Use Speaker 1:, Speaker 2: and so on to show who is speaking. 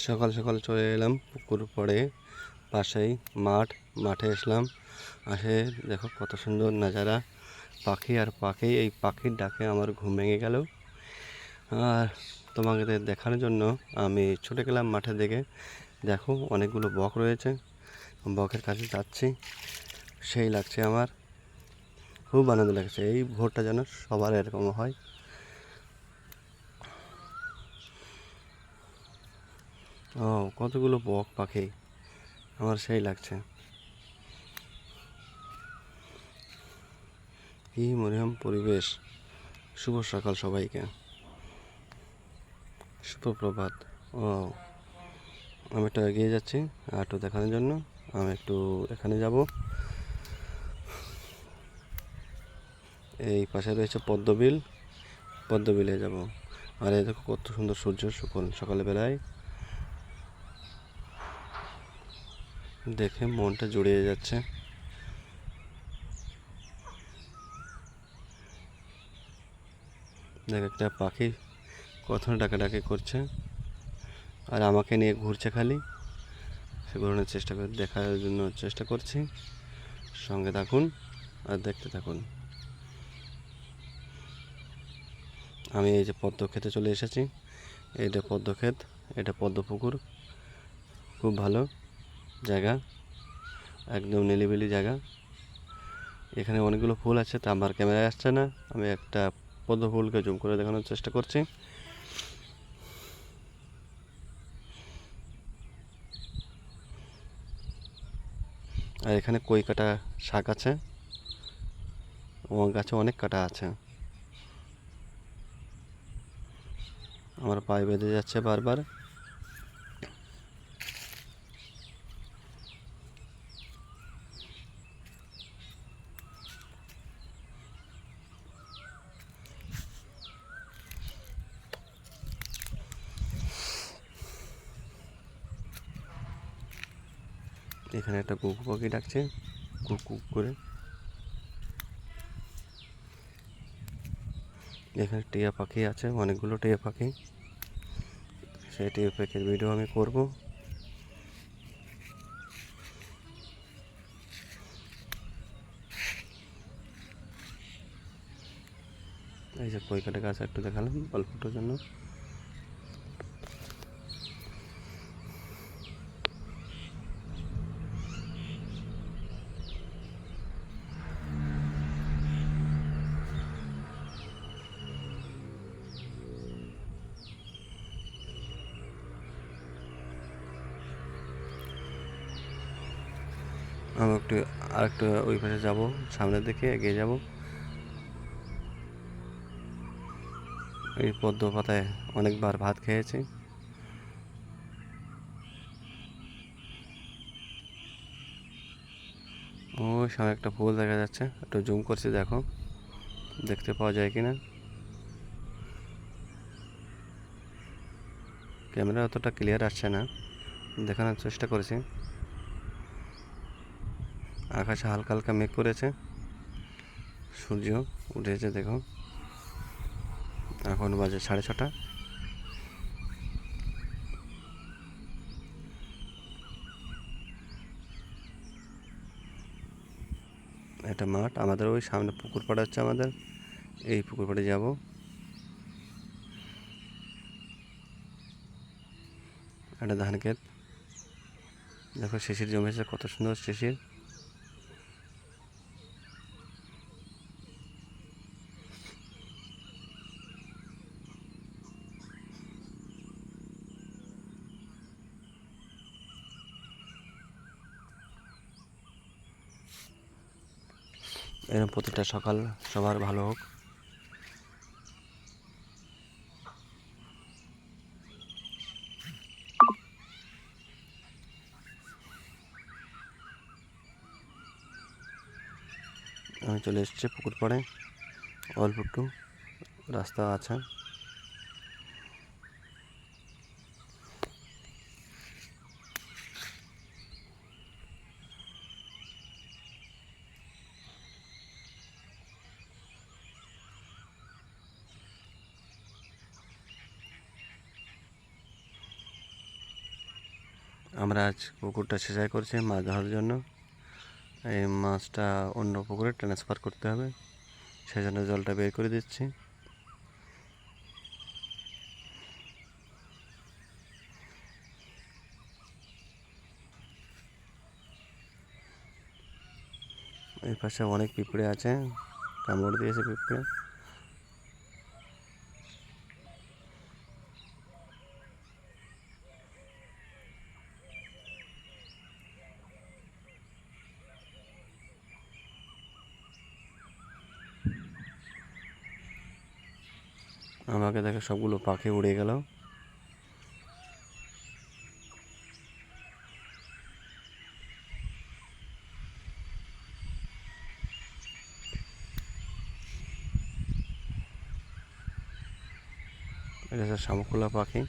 Speaker 1: সকাল সকাল চলে এলাম পুকুর পড়ে পাশেই মাঠে আসলাম। দেখো কত সুন্দর নাজারা, পাখি আর পাখি। এই পাখির ডাকে আমার ঘুম ভেঙে গেল। আর তোমাকে দেখানোর জন্য আমি ছুটে গেলাম মাঠের দিকে। দেখো অনেকগুলো বক রয়েছে, বকের কাছে যাচ্ছি। সেই লাগছে আমার, খুব আনন্দ লাগছে। এই ভোরটা যেন সবার এরকম হয়। ও কতগুলো বক পাখি, আমার সেই লাগছে। কি মনোরম পরিবেশ। শুভ সকাল সবাইকে, সুপ্রভাত। ও আমি একটু এগিয়ে যাচ্ছি আর একটু দেখানোর জন্য। আমি একটু এখানে যাব। এই পাশে রয়েছে পদ্মবিলে যাব। আর এই দেখো কত সুন্দর সূর্য সকালে বেলায়, দেখে মনটা জুড়িয়ে যাচ্ছে। দেখ একটা পাখি কত ডাকাডাকি করছে আর আমাকে নিয়ে ঘুরছে খালি। সে ঘোরানোর দেখার জন্য চেষ্টা করছি। সঙ্গে থাকুন আর দেখতে থাকুন। আমি এই যে পদ্ম খেতে চলে এসেছি। এটা পদ্ম ক্ষেত, এটা পদ্ম পুকুর। খুব ভালো জায়গা, একদম নিলিবিলি জায়গা। এখানে অনেকগুলো ফুল আছে, তা আমার ক্যামেরায় আসছে না। আমি একটা পদ্ম ফুলকে জুম করে দেখানোর চেষ্টা করছি। আর এখানে কই কাটা শাক আছে, ও গাছে অনেক কাটা আছে। আমার পায়ে বেঁধে যাচ্ছে বারবার। এখানে একটা কুকু পাখি ডাকছে কুক কুক করে। এখানে টিয়া পাখি আছে, অনেকগুলো টিয়া পাখি। সেই টিয়া পাখির ভিডিও আমি করব। এই যে কইকাটা গাছ একটু দেখালাম অল্পটার জন্য। আমি আরেকটু ওই পাশে যাবো, সামনের দিকে এগিয়ে যাব। এই পদ্ম পাতায় অনেকবার ভাত খেয়েছি। ওই সামনে একটা ফুল দেখা যাচ্ছে, একটু জুম করছি, দেখো দেখতে পাওয়া যায় কিনা। ক্যামেরা অতটা ক্লিয়ার আসছে না, দেখানোর চেষ্টা করেছি। আকাশে হালকা হালকা মেঘ করেছে, সূর্য উঠেছে। দেখো এখন বাজে 6:30। এটা মাঠ, আমাদের ওই সামনে পুকুর পাড় হচ্ছে আমাদের। এই পুকুর পাড়ে যাব। একটা ধান ক্ষেত, দেখো শিশির জমেছে, কত সুন্দর শিশির। এরকম প্রতিটা সকাল সবার ভালো হোক। আমি চলে এসেছি পুকুর পাড়ে, অল্প একটু রাস্তা আছে। আমরা আজ পুকুরটা সেচাই করছি মাছ ধরার জন্য। এই মাছটা অন্য পুকুরে ট্রান্সফার করতে হবে, সেই জন্য জলটা বের করে দিচ্ছি। এই পাশে অনেক পিঁপড়ে আছে, কামড় দিয়েছে পিঁপড়ে। আমাকে দেখে সবগুলো পাখি উড়ে গেল। এটা হচ্ছে শামুকখোলা পাখি।